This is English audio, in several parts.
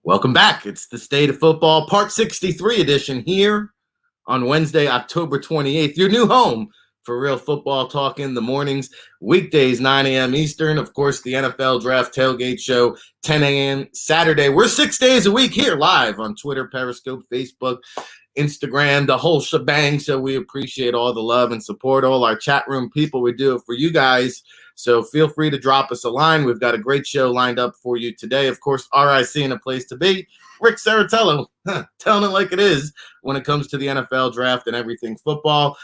Welcome back. It's the State of Football, Part 63 edition here on Wednesday, October 28th. Your new home for real football talk in the mornings, weekdays, 9 a.m. Eastern. Of course, the NFL Draft Tailgate Show, 10 a.m. Saturday. We're 6 days a week here live on Twitter, Periscope, Facebook, Instagram, the whole shebang. So we appreciate all the love and support, all our chat room people. We do it for you guys. So feel free to drop us a line. We've got a great show lined up for you today. Of course, RIC in a place to be. Ric Serriella, telling it like it is when it comes to the NFL draft and everything football.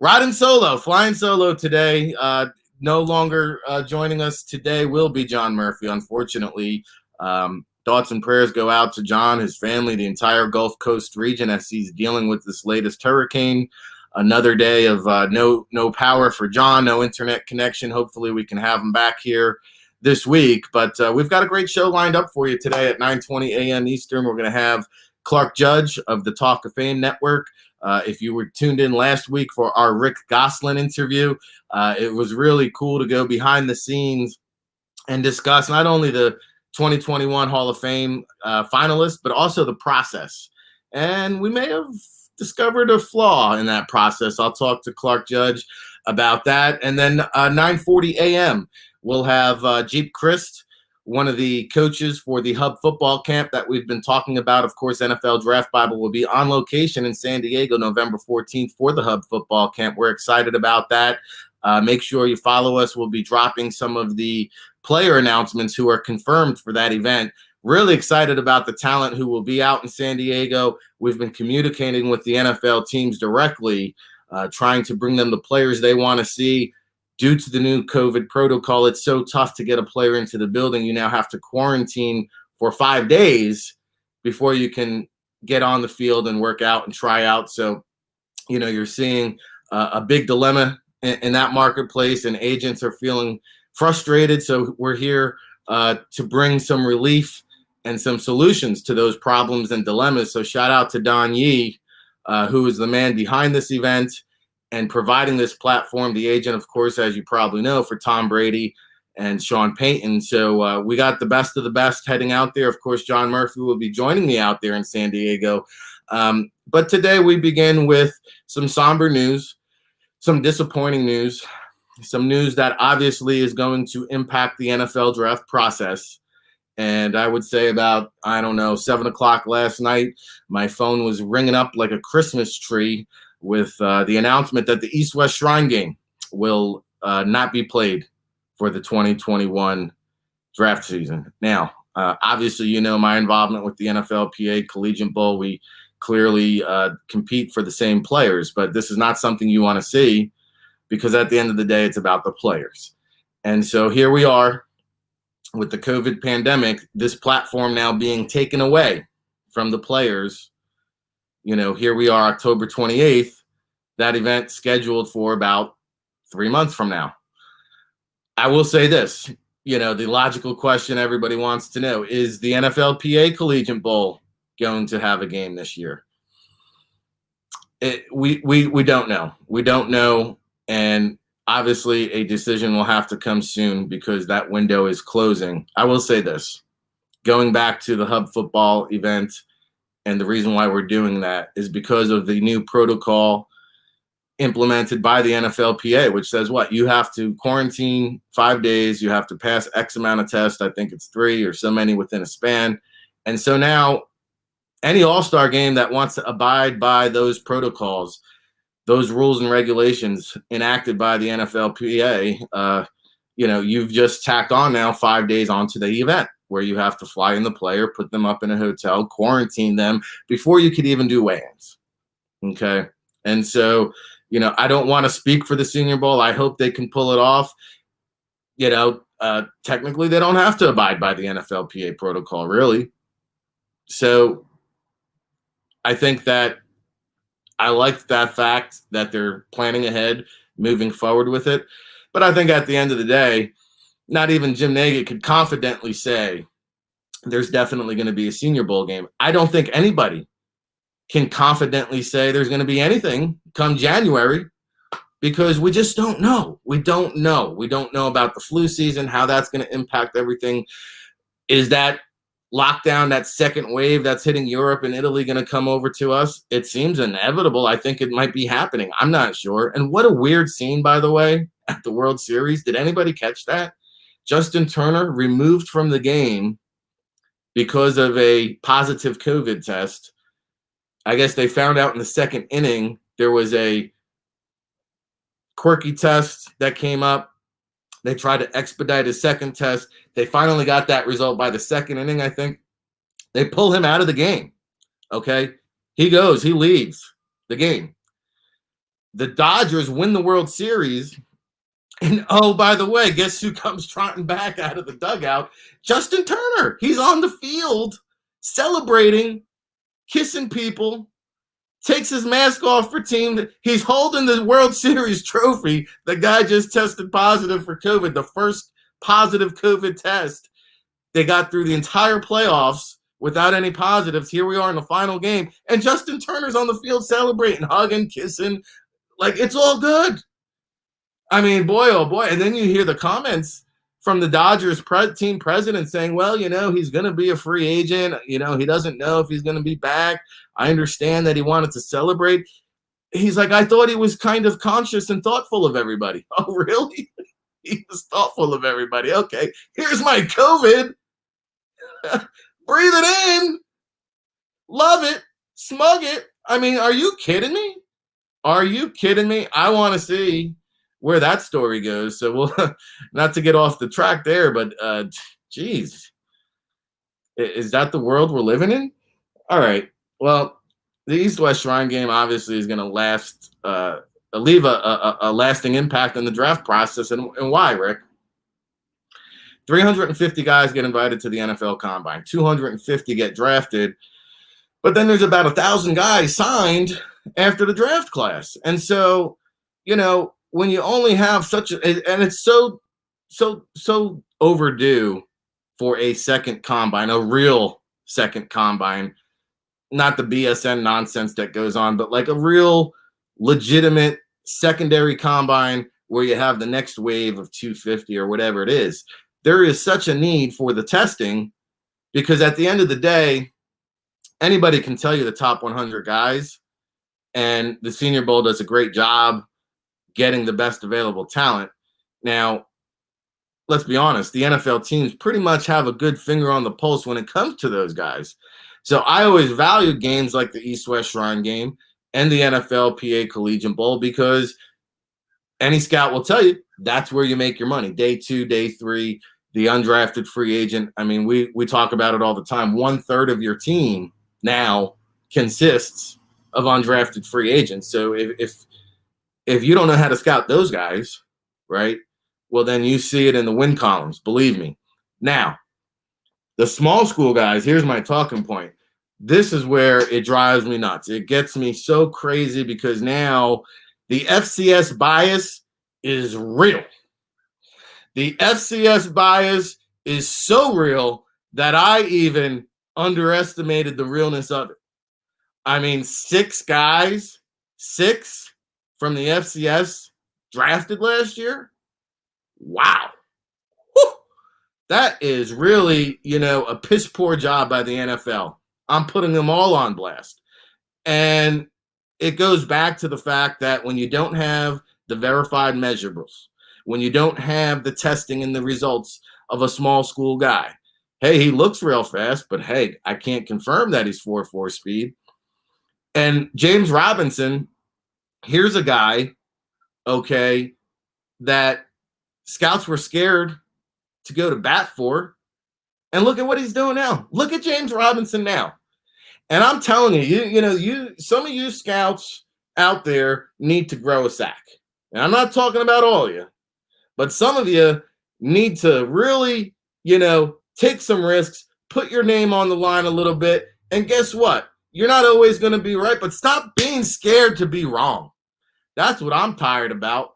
Riding solo, flying solo today. No longer joining us today will be John Murphy, unfortunately. Thoughts and prayers go out to John, his family, the entire Gulf Coast region as he's dealing with this latest hurricane. Another day of no power for John, no internet connection. Hopefully we can have him back here this week. But we've got a great show lined up for you today at 9:20 a.m. Eastern. We're going to have Clark Judge of the Talk of Fame Network. If you were tuned in last week for our Rick Gosselin interview, it was really cool to go behind the scenes and discuss not only the 2021 Hall of Fame finalists, but also the process. And we may have discovered a flaw in that process. I'll talk to Clark Judge about that. And then 9:40 a.m., we'll have Jeep Chryst, one of the coaches for the Hub football camp that we've been talking about. Of course, NFL Draft Bible will be on location in San Diego November 14th for the Hub football camp. We're excited about that. Make sure you follow us. We'll be dropping some of the player announcements who are confirmed for that event. Really excited about the talent who will be out in San Diego. We've been communicating with the NFL teams directly, trying to bring them the players they want to see. Due to the new COVID protocol, it's so tough to get a player into the building. You now have to quarantine for 5 days before you can get on the field and work out and try out. So, you're seeing a big dilemma in that marketplace, and agents are feeling frustrated. So we're here to bring some relief and some solutions to those problems and dilemmas. So shout out to Don Yee, who is the man behind this event and providing this platform, the agent, of course, as you probably know, for Tom Brady and Sean Payton. So we got the best of the best heading out there. Of course, John Murphy will be joining me out there in San Diego. But today we begin with some somber news, some disappointing news, some news that obviously is going to impact the NFL draft process. And I would say about, 7 o'clock last night, my phone was ringing up like a Christmas tree with the announcement that the East-West Shrine game will not be played for the 2021 draft season. Now, obviously, my involvement with the NFLPA Collegiate Bowl. We clearly compete for the same players, but this is not something you want to see because at the end of the day, it's about the players. And so here we are with the COVID pandemic, this platform now being taken away from the players. Here we are, October 28th, that event scheduled for about 3 months from now. I will say this, the logical question everybody wants to know, is the NFLPA Collegiate Bowl going to have a game this year? We don't know. We don't know. And obviously a decision will have to come soon because that window is closing. I will say this, going back to the Hub football event, and the reason why we're doing that is because of the new protocol implemented by the NFLPA, which says what? You have to quarantine 5 days. You have to pass X amount of tests. I think it's 3 or so many within a span. And so now any all-star game that wants to abide by those protocols, those rules and regulations enacted by the NFLPA, you've just tacked on now 5 days onto the event where you have to fly in the player, put them up in a hotel, quarantine them before you could even do weigh-ins. Okay. And so, I don't want to speak for the Senior Bowl. I hope they can pull it off. Technically they don't have to abide by the NFLPA protocol, really. So I think that I like that fact that they're planning ahead, moving forward with it. But I think at the end of the day, not even Jim Nagy could confidently say there's definitely going to be a Senior Bowl game. I don't think anybody can confidently say there's going to be anything come January because we just don't know. We don't know. We don't know about the flu season, how that's going to impact everything. Is that lockdown, that second wave that's hitting Europe and Italy going to come over to us? It seems inevitable. I think it might be happening. I'm not sure. And what a weird scene, by the way, at the World Series. Did anybody catch that? Justin Turner removed from the game because of a positive COVID test. I guess they found out in the second inning there was a quirky test that came up. They tried to expedite his second test. They finally got that result by the second inning, I think. They pull him out of the game, okay? He leaves the game. The Dodgers win the World Series. And, oh, by the way, guess who comes trotting back out of the dugout? Justin Turner. He's on the field celebrating, kissing people, takes his mask off for team. He's holding the World Series trophy. The guy just tested positive for COVID, the first positive COVID test. They got through the entire playoffs without any positives. Here we are in the final game, and Justin Turner's on the field celebrating, hugging, kissing. Like, it's all good. I mean, boy, oh boy. And then you hear the comments from the Dodgers team president saying, well, he's going to be a free agent. He doesn't know if he's going to be back. I understand that he wanted to celebrate. He's like, I thought he was kind of conscious and thoughtful of everybody. Oh, really? He was thoughtful of everybody. Okay, here's my COVID. Breathe it in. Love it. Smug it. I mean, are you kidding me? Are you kidding me? I want to see where that story goes. So we'll not to get off the track there, but geez, is that the world we're living in? All right. Well, the East-West Shrine game obviously is going to leave a lasting impact on the draft process. And why, Rick? 350 guys get invited to the NFL Combine. 250 get drafted. But then there's about 1,000 guys signed after the draft class. And so, when you only have and it's so overdue for a second combine, a real second combine, not the BSN nonsense that goes on, but like a real legitimate secondary combine where you have the next wave of 250 or whatever it is. There is such a need for the testing because at the end of the day, anybody can tell you the top 100 guys, and the Senior Bowl does a great job getting the best available talent. Now, let's be honest, the NFL teams pretty much have a good finger on the pulse when it comes to those guys. So I always value games like the East-West Shrine game and the NFLPA Collegiate Bowl because any scout will tell you that's where you make your money. Day 2, day 3, the undrafted free agent. I mean, we talk about it all the time. 1/3 of your team now consists of undrafted free agents. So if you don't know how to scout those guys, right, well, then you see it in the win columns, believe me. Now, the small school guys, here's my talking point. This is where it drives me nuts. It gets me so crazy because now the FCS bias is real. The FCS bias is so real that I even underestimated the realness of it. I mean, 6 guys, 6 from the FCS drafted last year. Wow. Whew. That is really, a piss poor job by the NFL. I'm putting them all on blast. And it goes back to the fact that when you don't have the verified measurables, when you don't have the testing and the results of a small school guy, hey, he looks real fast, but hey, I can't confirm that he's 4.4 speed. And James Robinson, here's a guy, okay, that scouts were scared to go to bat for. And look at what he's doing now. Look at James Robinson now. And I'm telling you, some of you scouts out there need to grow a sack. And I'm not talking about all of you, but some of you need to really, take some risks, put your name on the line a little bit. And guess what? You're not always going to be right, but stop being scared to be wrong. That's what I'm tired about.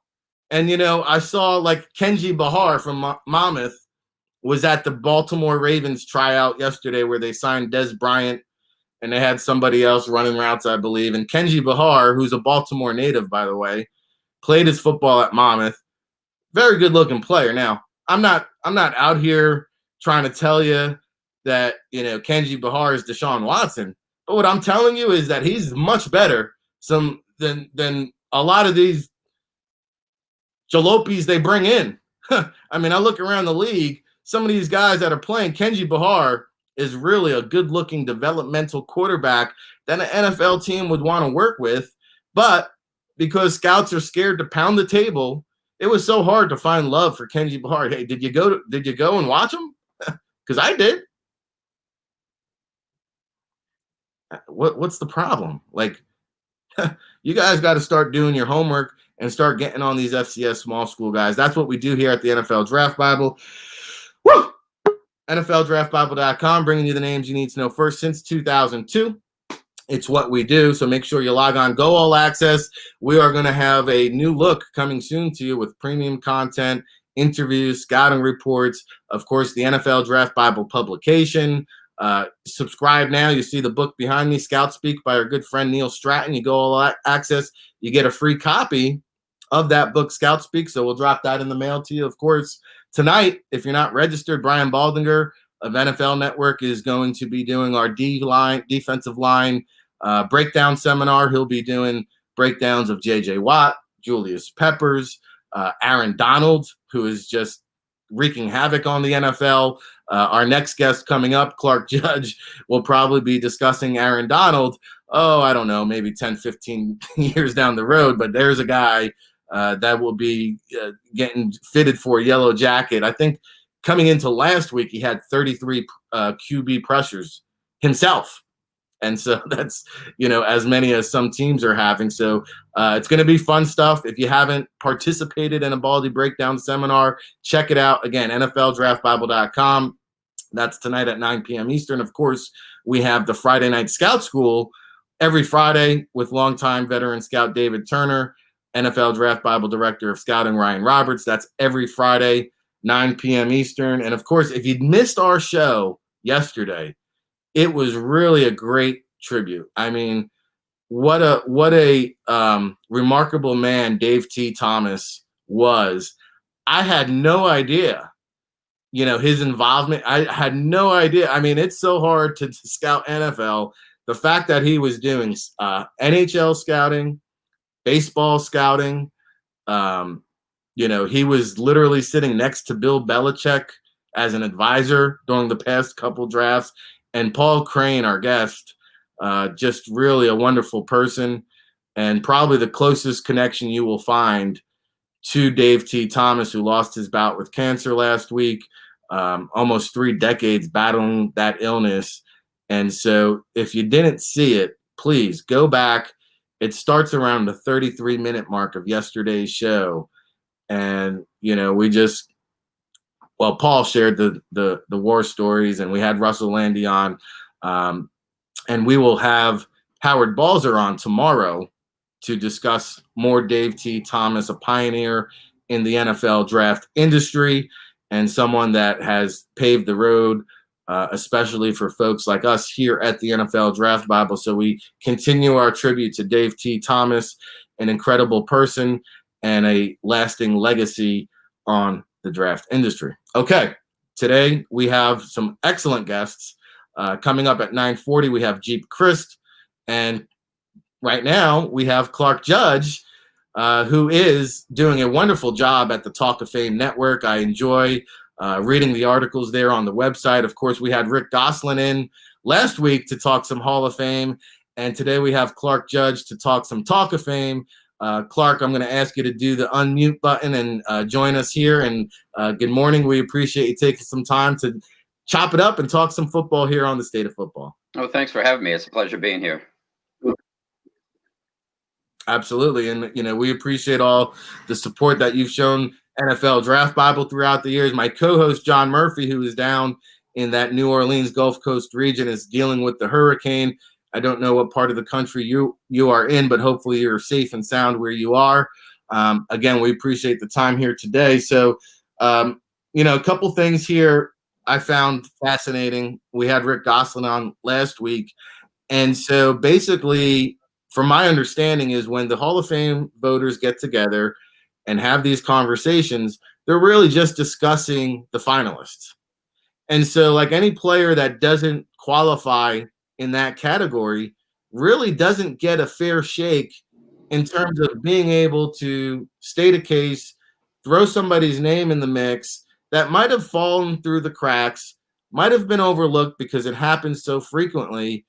And, I saw like Kenji Bahar from Monmouth was at the Baltimore Ravens tryout yesterday where they signed Des Bryant and they had somebody else running routes, I believe. And Kenji Bahar, who's a Baltimore native, by the way, played his football at Monmouth. Very good looking player. Now, I'm not out here trying to tell you that, Kenji Bahar is Deshaun Watson. But what I'm telling you is that he's much better than a lot of these jalopies they bring in. I mean, I look around the league, some of these guys that are playing, Kenji Bahar is really a good-looking developmental quarterback that an NFL team would want to work with. But because scouts are scared to pound the table, it was so hard to find love for Kenji Bahar. Hey, did you go and watch him? Because I did. What's the problem? Like, you guys got to start doing your homework and start getting on these FCS small school guys. That's what we do here at the NFL Draft Bible. Woo! NFLDraftBible.com, bringing you the names you need to know first since 2002. It's what we do, so make sure you log on. Go All Access. We are going to have a new look coming soon to you with premium content, interviews, scouting reports, of course, the NFL Draft Bible publication. Subscribe now. You see the book behind me, Scout Speak, by our good friend Neil Stratton. You go All Access. You get a free copy of that book, Scout Speak, so we'll drop that in the mail to you, of course. Tonight, if you're not registered, Brian Baldinger of NFL Network is going to be doing our defensive line breakdown seminar. He'll be doing breakdowns of J.J. Watt, Julius Peppers, Aaron Donald, who is just wreaking havoc on the NFL. Our next guest coming up, Clark Judge, will probably be discussing Aaron Donald. Oh, I don't know, maybe 10, 15 years down the road, but there's a guy that will be getting fitted for a yellow jacket. I think coming into last week, he had 33 QB pressures himself. And so that's, as many as some teams are having. So it's going to be fun stuff. If you haven't participated in a Baldy Breakdown seminar, check it out. Again, NFLDraftBible.com. That's tonight at 9 p.m. Eastern. Of course, we have the Friday Night Scout School every Friday with longtime veteran scout David Turner, NFL Draft Bible Director of Scouting Ryan Roberts. That's every Friday, 9 p.m. Eastern. And, of course, if you'd missed our show yesterday, it was really a great tribute. I mean, what a remarkable man Dave T. Thomas was. I had no idea, his involvement. I had no idea. I mean, it's so hard to scout NFL. The fact that he was doing NHL scouting, baseball scouting, he was literally sitting next to Bill Belichick as an advisor during the past couple drafts. And Paul Crane, our guest, just really a wonderful person and probably the closest connection you will find to Dave T. Thomas, who lost his bout with cancer last week, almost 3 decades battling that illness. And so if you didn't see it, please go back. It starts around the 33-minute mark of yesterday's show. And, Paul shared the war stories, and we had Russell Landy on. And we will have Howard Balzer on tomorrow to discuss more Dave T. Thomas, a pioneer in the NFL draft industry and someone that has paved the road, especially for folks like us here at the NFL Draft Bible. So we continue our tribute to Dave T. Thomas, an incredible person and a lasting legacy on the draft industry. Okay, today we have some excellent guests. Coming up at 9:40, we have Jeep Chryst, and right now we have Clark Judge, who is doing a wonderful job at the Talk of Fame Network. I enjoy reading the articles there on the website. Of course, we had Rick Gosselin in last week to talk some Hall of Fame, and today we have Clark Judge to talk some Talk of Fame. Clark, I'm going to ask you to do the unmute button and join us here. And good morning. We appreciate you taking some time to chop it up and talk some football here on the State of Football. Oh, thanks for having me. It's a pleasure being here. Absolutely. And, we appreciate all the support that you've shown NFL Draft Bible throughout the years. My co-host, John Murphy, who is down in that New Orleans Gulf Coast region, is dealing with the hurricane. I don't know what part of the country you are in, but hopefully you're safe and sound where you are. Again, we appreciate the time here today. So, a couple things here I found fascinating. We had Rick Gosselin on last week. And so basically, from my understanding, is when the Hall of Fame voters get together and have these conversations, they're really just discussing the finalists. And so, like, any player that doesn't qualify in that category really doesn't get a fair shake in terms of being able to state a case, throw somebody's name in the mix that might have fallen through the cracks, might have been overlooked because it happens so frequently.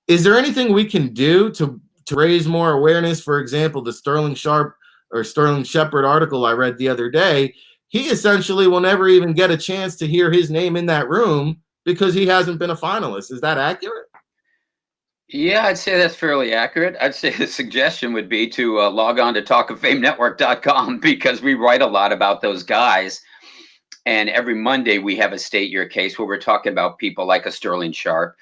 Is there anything we can do to raise more awareness? For example, the Sterling Shepard article I read the other day, he essentially will never even get a chance to hear his name in that room because he hasn't been a finalist. Is that accurate? Yeah, I'd say that's fairly accurate. I'd say the suggestion would be to log on to talkoffamenetwork.com because we write a lot about those guys. And every Monday we have a State Your Case where we're talking about people like a Sterling Sharp,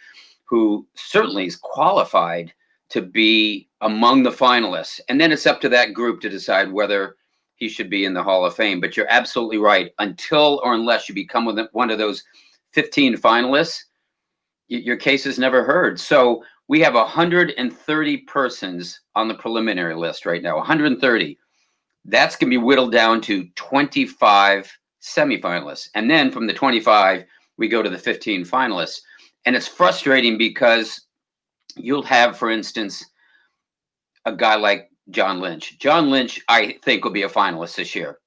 who certainly is qualified to be among the finalists. And then it's up to that group to decide whether he should be in the Hall of Fame. But you're absolutely right. Until or unless you become one of those 15 finalists, your case is never heard. So we have 130 persons on the preliminary list right now, 130. That's going to be whittled down to 25 semifinalists. And then from the 25, we go to the 15 finalists. And it's frustrating because you'll have, for instance, a guy like John Lynch. John Lynch, I think, will be a finalist this year.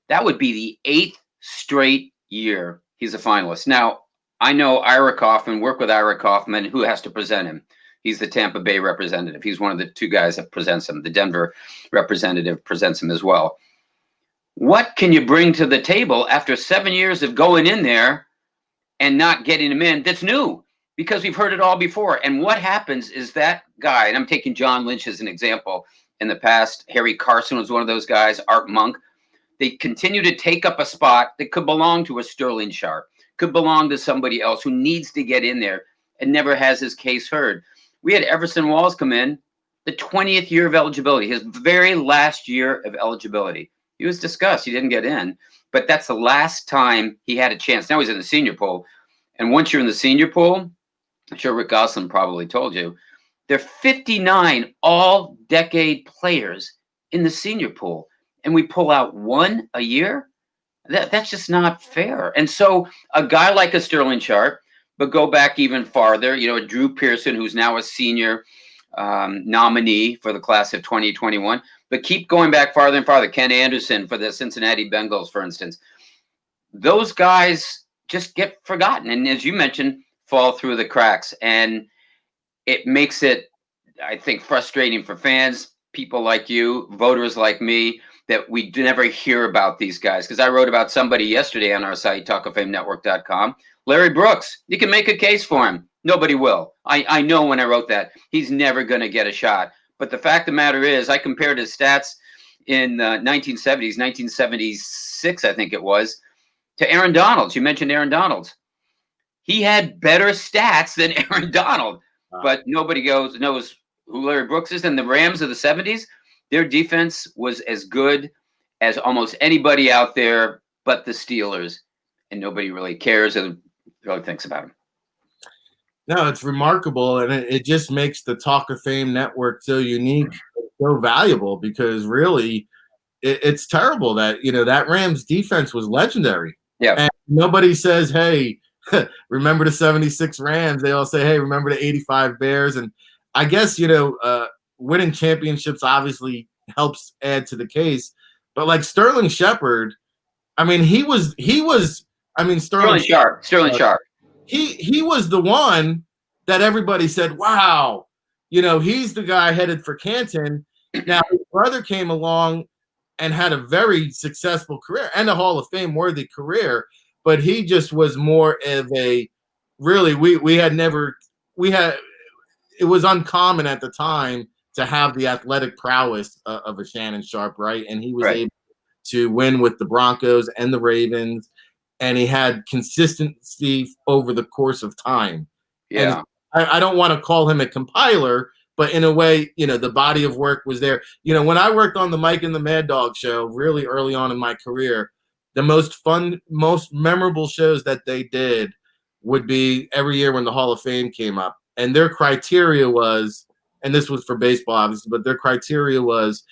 That would be the 8th straight year he's a finalist. Now, I know Ira Kaufman, work with Ira Kaufman, who has to present him. He's the Tampa Bay representative. He's one of the two guys that presents him. The Denver representative presents him as well. What can you bring to the table after 7 years of going in there and not getting him in that's new? Because we've heard it all before. And what happens is that guy, and I'm taking John Lynch as an example in the past, Harry Carson was one of those guys, Art Monk. They continue to take up a spot that could belong to a Sterling Sharp, could belong to somebody else who needs to get in there and never has his case heard. We had Everson Walls come in, the 20th year of eligibility, his very last year of eligibility. He was discussed. He didn't get in, but that's the last time he had a chance. Now he's in the senior pool. And once you're in the senior pool, I'm sure Rick Gosselin probably told you, there are 59 all-decade players in the senior pool, and we pull out one a year? That's just not fair. And so a guy like a Sterling Sharp, but go back even farther, Drew Pearson, who's now a senior nominee for the class of 2021, but keep going back farther and farther. Ken Anderson for the Cincinnati Bengals, for instance. Those guys just get forgotten. And as you mentioned, fall through the cracks. And it makes it, I think, frustrating for fans, people like you, voters like me, that we never hear about these guys. Because I wrote about somebody yesterday on our site, talkoffamenetwork.com, Larry Brooks. You can make a case for him. Nobody will. I know when I wrote that, he's never going to get a shot. But the fact of the matter is, I compared his stats in the 1970s, 1976, I think it was, to Aaron Donald's. You mentioned Aaron Donald's. He had better stats than Aaron Donald, but nobody knows who Larry Brooks is. And the Rams of the 70s, their defense was as good as almost anybody out there but the Steelers, and nobody really cares or really thinks about them. No, it's remarkable, and it just makes the Talk of Fame network so unique, so valuable, because really it's terrible that, that Rams defense was legendary. Yeah. And nobody says, hey, remember the 76 Rams. They all say, hey, remember the 85 Bears. And I guess, winning championships obviously helps add to the case. But like Sterling Shepard, I mean, Sterling Sharp. He was the one that everybody said, wow, he's the guy headed for Canton. Now, his brother came along and had a very successful career and a Hall of Fame worthy career, but he just was more of a, really, it was uncommon at the time to have the athletic prowess of a Shannon Sharp, right? And he was able to win with the Broncos and the Ravens, and he had consistency over the course of time. Yeah. And I don't want to call him a compiler, but in a way, the body of work was there. When I worked on the Mike and the Mad Dog show really early on in my career, the most fun, most memorable shows that they did would be every year when the Hall of Fame came up. And their criteria was, and this was for baseball, obviously, but their criteria was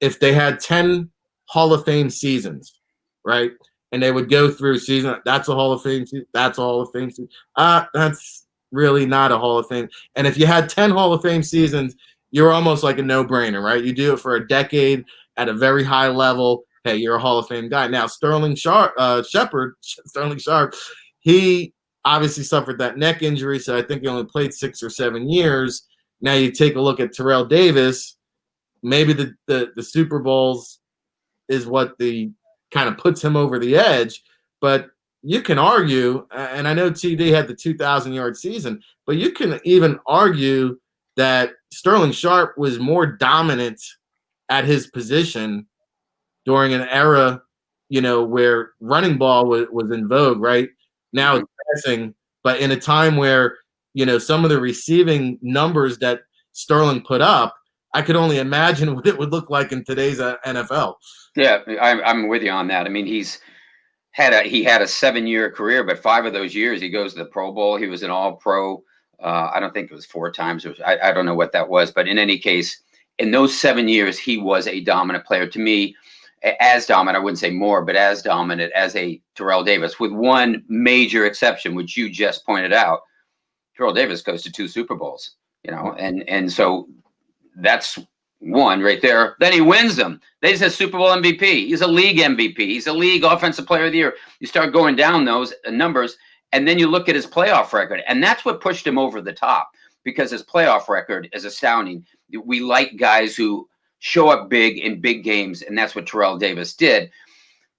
if they had 10 Hall of Fame seasons, right? and they would go through season. That's a Hall of Fame season. That's a Hall of Fame season. That's really not a Hall of Fame. And if you had 10 Hall of Fame seasons, you're almost like a no-brainer, right? You do it for a decade at a very high level. Hey, you're a Hall of Fame guy. Now, Sterling Sharp, he obviously suffered that neck injury, so I think he only played 6 or 7 years. Now you take a look at Terrell Davis. Maybe the Super Bowls is what the kind of puts him over the edge, but you can argue, and I know TD had the 2,000-yard season, but you can even argue that Sterling Sharp was more dominant at his position during an era, where running ball was in vogue, right? Now it's passing, but in a time where, some of the receiving numbers that Sterling put up, I could only imagine what it would look like in today's NFL. Yeah, I'm with you on that. I mean, he had a 7-year career, but 5 of those years he goes to the Pro Bowl. He was an All-Pro. I don't think it was 4 times. I don't know what that was, but in any case, in those 7 years, he was a dominant player. To me, as dominant, I wouldn't say more, but as dominant as a Terrell Davis, with one major exception, which you just pointed out. Terrell Davis goes to 2 Super Bowls, and so that's one right there. Then he wins them. He's a Super Bowl MVP. He's a league MVP. He's a league offensive player of the year. You start going down those numbers, and then you look at his playoff record, and that's what pushed him over the top, because his playoff record is astounding. We like guys who show up big in big games, and that's what Terrell Davis did.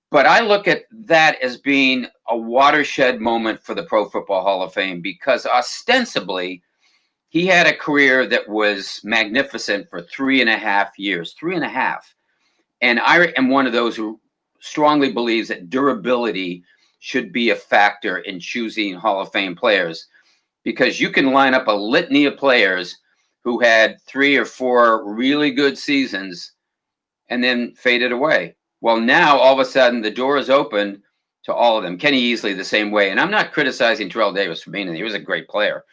But I look at that as being a watershed moment for the Pro Football Hall of Fame, because ostensibly he had a career that was magnificent for 3.5 years, 3.5. And I am one of those who strongly believes that durability should be a factor in choosing Hall of Fame players, because you can line up a litany of players who had 3 or 4 really good seasons and then faded away. Well, now all of a sudden the door is open to all of them. Kenny Easley the same way. And I'm not criticizing Terrell Davis for being in there. He was a great player.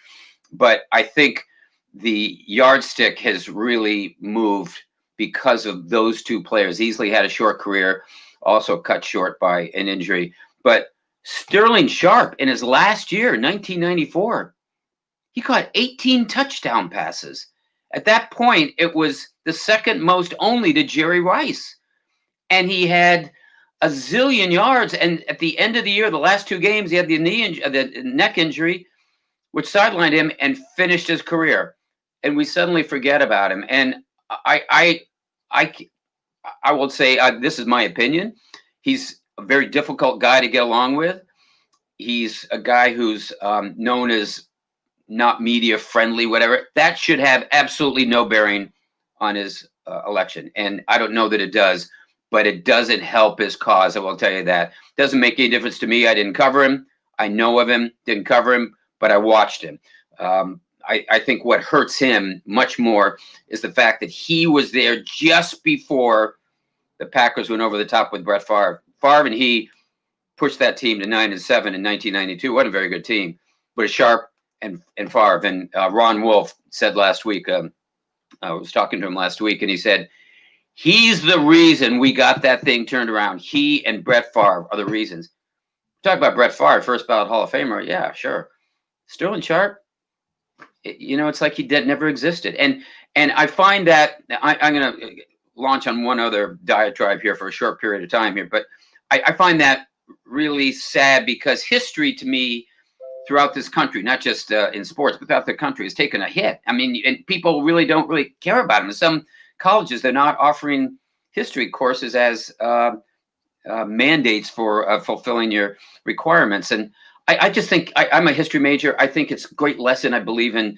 But I think the yardstick has really moved because of those 2 players. Easley had a short career, also cut short by an injury. But Sterling Sharp, in his last year, 1994, he caught 18 touchdown passes. At that point, it was the second most only to Jerry Rice. And he had a zillion yards. And at the end of the year, the last 2 games, he had the neck injury, which sidelined him and finished his career. And we suddenly forget about him. And I will say, this is my opinion, he's a very difficult guy to get along with. He's a guy who's known as not media friendly, whatever. That should have absolutely no bearing on his election. And I don't know that it does, but it doesn't help his cause. I will tell you that. Doesn't make any difference to me. I didn't cover him. I know of him, didn't cover him, but I watched him. I think what hurts him much more is the fact that he was there just before the Packers went over the top with Brett Favre. Favre and he pushed that team to 9-7 in 1992. What a very good team. But Sharp and Favre. And Ron Wolf said last week, I was talking to him last week, and he said, he's the reason we got that thing turned around. He and Brett Favre are the reasons. Talk about Brett Favre, first ballot Hall of Famer. Yeah, sure. Sterling Sharp, it's like he never existed. And I find that I'm going to launch on one other diatribe here for a short period of time here, but I find that really sad, because history to me throughout this country, not just in sports, but throughout the country, has taken a hit. I mean, and people really don't really care about them. In some colleges, they're not offering history courses as mandates for fulfilling your requirements. And I just think I'm a history major. I think it's a great lesson. I believe in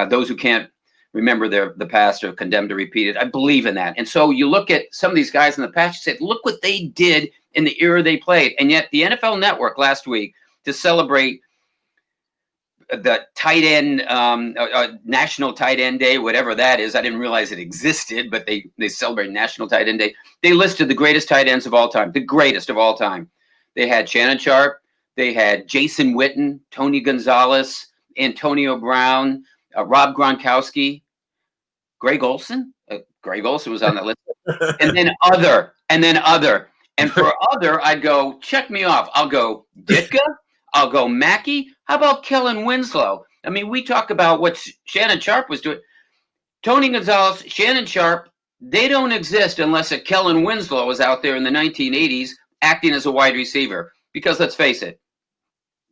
those who can't remember the past are condemned to repeat it. I believe in that. And so you look at some of these guys in the past, you say, look what they did in the era they played. And yet the NFL Network last week, to celebrate the tight end, National Tight End Day, whatever that is. I didn't realize it existed, but they celebrate National Tight End Day. They listed the greatest tight ends of all time, the greatest of all time. They had Shannon Sharp, they had Jason Witten, Tony Gonzalez, Antonio Brown, Rob Gronkowski, Greg Olson. Greg Olson was on the list, and then other. And for other, I'd go, check me off. I'll go Ditka. I'll go Mackey. How about Kellen Winslow? I mean, we talk about what Shannon Sharp was doing. Tony Gonzalez, Shannon Sharp, they don't exist unless a Kellen Winslow was out there in the 1980s acting as a wide receiver. Because let's face it,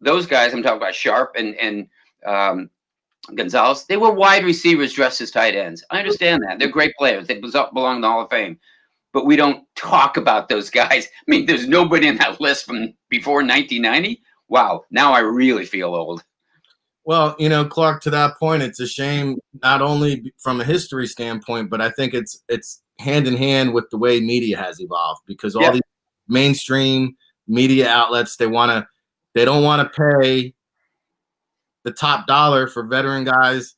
those guys, I'm talking about Sharp and Gonzalez, they were wide receivers dressed as tight ends. I understand that. They're great players. They belong in the Hall of Fame. But we don't talk about those guys. I mean, there's nobody in that list from before 1990. Wow, now I really feel old. Well, Clark, to that point, it's a shame, not only from a history standpoint, but I think it's hand in hand with the way media has evolved, because all these mainstream media outlets, they don't want to pay the top dollar for veteran guys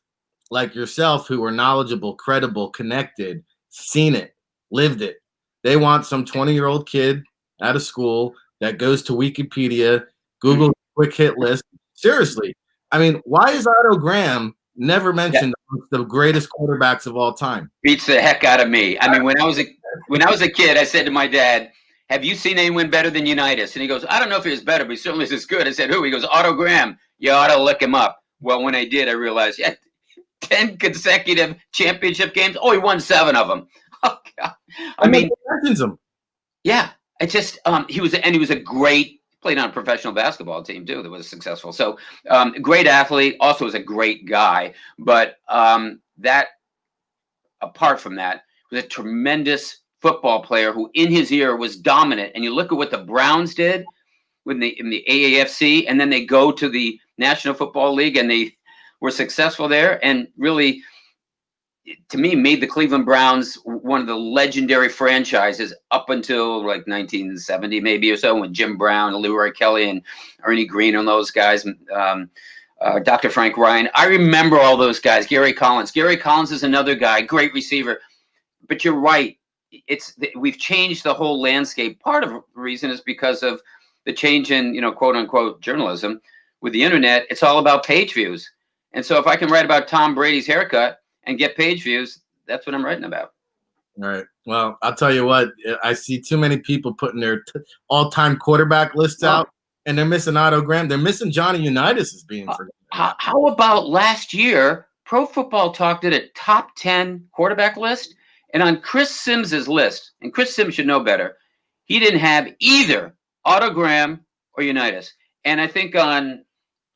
like yourself who are knowledgeable, credible, connected, seen it, lived it. They want some 20-year-old kid out of school that goes to Wikipedia, Google quick hit list. Seriously. I mean, why is Otto Graham never mentioned amongst the greatest quarterbacks of all time? Beats the heck out of me. I mean, when I was a kid, I said to my dad, have you seen anyone better than Unitas? And he goes, I don't know if he was better, but he certainly is as good. I said, who? He goes, Otto Graham. You ought to look him up. Well, when I did, I realized, 10 consecutive championship games. Oh, he won 7 of them. Oh, God. I mean, mentions him. Yeah. It just, he was a great, played on a professional basketball team too that was successful. So great athlete, also was a great guy. But that, apart from that, was a tremendous football player who in his era was dominant. And you look at what the Browns did in the AAFC, and then they go to the National Football League and they were successful there and really, to me, made the Cleveland Browns one of the legendary franchises up until like 1970 maybe or so, when Jim Brown and Leroy Kelly and Ernie Green and those guys, Dr. Frank Ryan. I remember all those guys. Gary Collins. Gary Collins is another guy, great receiver. But you're right. We've changed the whole landscape. Part of the reason is because of the change in, quote unquote journalism. With the internet, it's all about page views. And so if I can write about Tom Brady's haircut and get page views, that's what I'm writing about. All right. Well, I'll tell you what, I see too many people putting their all-time quarterback lists out, and they're missing Otto Graham. They're missing Johnny Unitas as being forgotten. How about last year, Pro Football Talk did a top 10 quarterback list, and on Chris Sims's list, and Chris Sims should know better, he didn't have either Otto Graham or Unitas. And I think on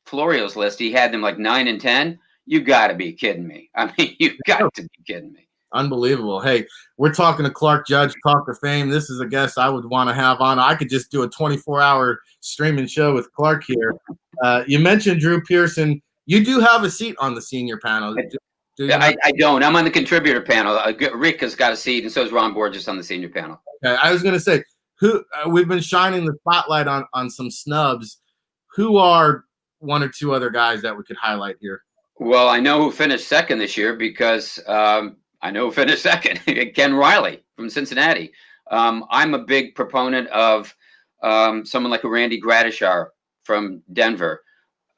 Florio's list, he had them like 9 and 10. You got to be kidding me. I mean, you got to be kidding me. Unbelievable. Hey, we're talking to Clark Judge, Talk of Fame. This is a guest I would want to have on. I could just do a 24-hour streaming show with Clark here. You mentioned Drew Pearson. You do have a seat on the senior panel. I don't. I'm on the contributor panel. Rick has got a seat, and so is Ron Borges on the senior panel. Okay, I was going to say, we've been shining the spotlight on some snubs. Who are 1 or 2 other guys that we could highlight here? Well, I know who finished second this year because I know who finished second. Ken Riley from Cincinnati. I'm a big proponent of someone like a Randy Gradishar from Denver.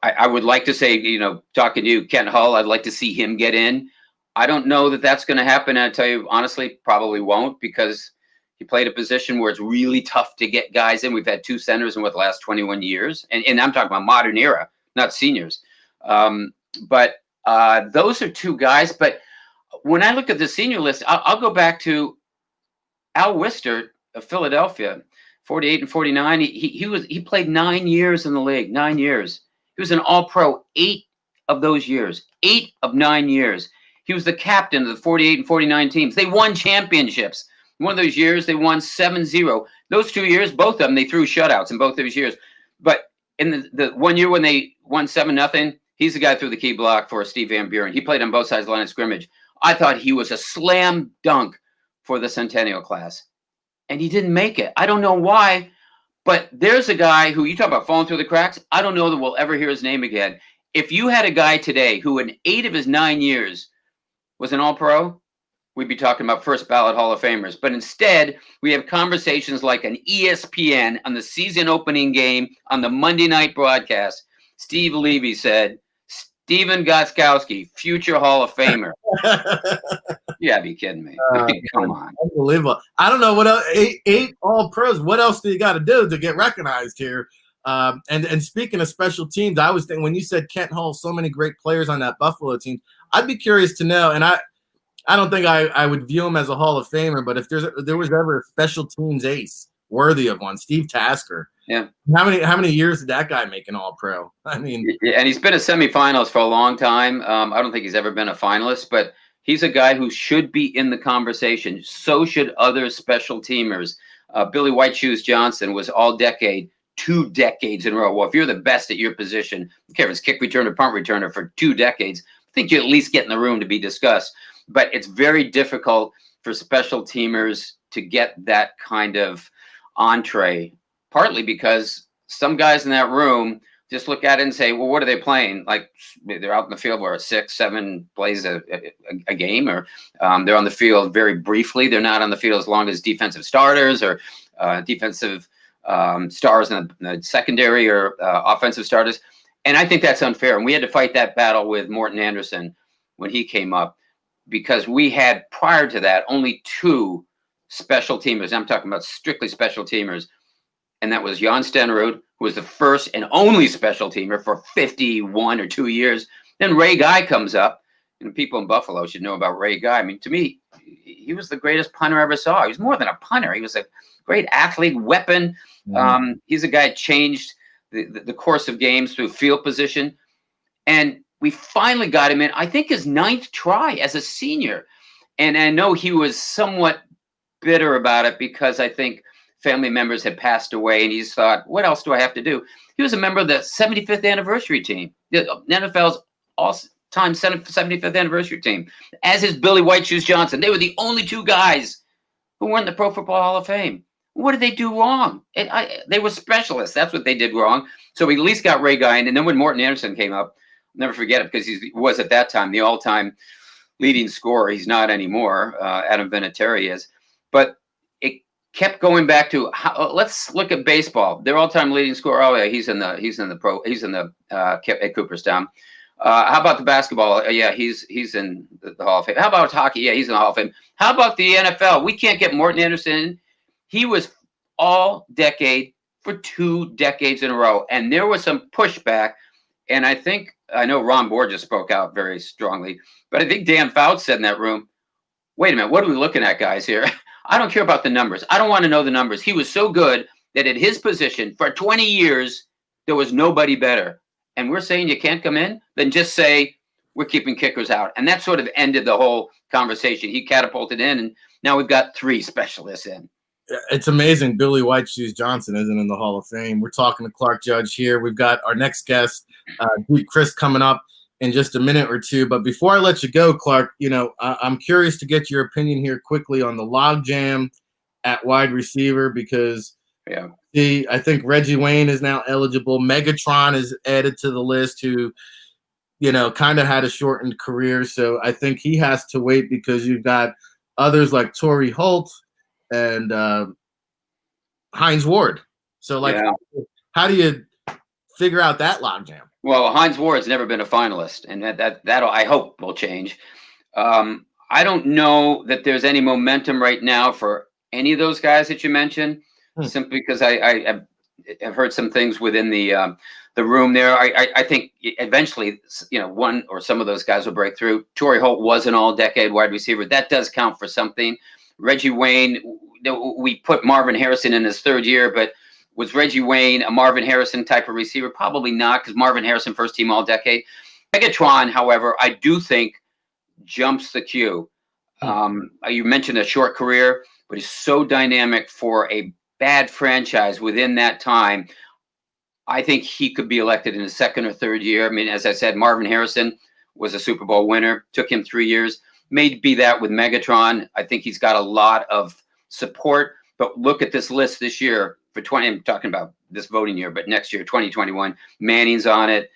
I would like to say, talking to you, Kent Hull, I'd like to see him get in. I don't know that that's going to happen. And I tell you, honestly, probably won't, because he played a position where it's really tough to get guys in. We've had 2 centers in the last 21 years. And I'm talking about modern era, not seniors. But those are 2 guys. But when I look at the senior list, I'll go back to Al Wister of Philadelphia, 48 and 49. He played 9 years in the league, 9 years. He was an All-Pro 8 of those years, 8 of 9 years. He was the captain of the 48 and 49 teams. They won championships. One of those years, they won 7-0. Those 2 years, both of them, they threw shutouts in both those years. But in the 1 year when they won 7-0, he's the guy who threw the key block for Steve Van Buren. He played on both sides of the line of scrimmage. I thought he was a slam dunk for the Centennial class. And he didn't make it. I don't know why, but there's a guy who, you talk about falling through the cracks, I don't know that we'll ever hear his name again. If you had a guy today who in 8 of his 9 years was an All-Pro, we'd be talking about first ballot Hall of Famers. But instead, we have conversations like an ESPN on the season opening game on the Monday night broadcast. Steve Levy said, Steven Gostkowski, future Hall of Famer. You gotta be kidding me. Come on. Unbelievable. I don't know what else. Eight all pros. What else do you got to do to get recognized here? And speaking of special teams, I was thinking when you said Kent Hull, so many great players on that Buffalo team. I'd be curious to know, and I don't think I would view him as a Hall of Famer, but if there was ever a special teams ace worthy of one, Steve Tasker. Yeah. How many years did that guy make an All Pro? I mean, and he's been a semifinalist for a long time. I don't think he's ever been a finalist, but he's a guy who should be in the conversation. So should other special teamers. Billy White Shoes Johnson was all decade, 2 decades in a row. Well, if you're the best at your position, I don't care if it's kick returner, punt returner for 2 decades, I think you at least get in the room to be discussed. But it's very difficult for special teamers to get that kind of entree, partly because some guys in that room just look at it and say, well, what are they playing? Like they're out in the field where 6, 7 plays a game, or they're on the field very briefly. They're not on the field as long as defensive starters or defensive stars in the secondary or offensive starters. And I think that's unfair. And we had to fight that battle with Morton Anderson when he came up, because we had prior to that only 2 special teamers. I'm talking about strictly special teamers. And that was Jan Stenerud, who was the first and only special teamer for 51 or 2 years. Then Ray Guy comes up, and people in Buffalo should know about Ray Guy. I mean, to me, he was the greatest punter I ever saw. He was more than a punter. He was a great athlete, weapon. He's a guy that changed the course of games through field position. And we finally got him in, I think, his 9th try as a senior. And I know he was somewhat bitter about it because I think family members had passed away, and he's thought, what else do I have to do? He was a member of the 75th anniversary team, the NFL's all-time 75th anniversary team, as is Billy White Shoes Johnson. They were the only 2 guys who weren't in the Pro Football Hall of Fame. What did they do wrong? They were specialists. That's what they did wrong. So we at least got Ray Guy in. And then when Morton Anderson came up, I'll never forget it, because he was at that time the all-time leading scorer. He's not anymore. Adam Vinatieri is. But it kept going back to let's look at baseball. Their all-time leading scorer. Oh yeah, he's in the at Cooperstown. How about the basketball? Yeah, he's in the Hall of Fame. How about hockey? Yeah, he's in the Hall of Fame. How about the NFL? We can't get Morton Anderson in. He was all decade for 2 decades in a row, and there was some pushback. And I know Ron Borges spoke out very strongly, but I think Dan Fouts said in that room, wait a minute, what are we looking at, guys, here? I don't care about the numbers. I don't want to know the numbers. He was so good that at his position for 20 years, there was nobody better. And we're saying you can't come in? Then just say we're keeping kickers out. And that sort of ended the whole conversation. He catapulted in, and now we've got 3 specialists in. It's amazing Billy White Shoes Johnson isn't in the Hall of Fame. We're talking to Clark Judge here. We've got our next guest, Jeep Chryst, coming up in just a minute or 2. But before I let you go, Clark, I'm curious to get your opinion here quickly on the logjam at wide receiver, because I think Reggie Wayne is now eligible. Megatron is added to the list, who, kind of had a shortened career. So I think he has to wait, because you've got others like Torrey Holt and Hines Ward. So, how do you figure out that logjam? Well, Hines Ward's never been a finalist, and that I hope will change. I don't know that there's any momentum right now for any of those guys that you mentioned, simply because I have heard some things within the room there. I think eventually, one or some of those guys will break through. Torrey Holt was an all-decade wide receiver. That does count for something. Reggie Wayne, we put Marvin Harrison in his 3rd year, but was Reggie Wayne a Marvin Harrison type of receiver? Probably not, because Marvin Harrison, first team all decade. Megatron, however, I do think jumps the queue. You mentioned a short career, but he's so dynamic for a bad franchise within that time. I think he could be elected in his 2nd or 3rd year. I mean, as I said, Marvin Harrison was a Super Bowl winner. Took him 3 years. Maybe that with Megatron. I think he's got a lot of support. But look at this list this year for 20. I'm talking about this voting year, but next year, 2021, Manning's on it.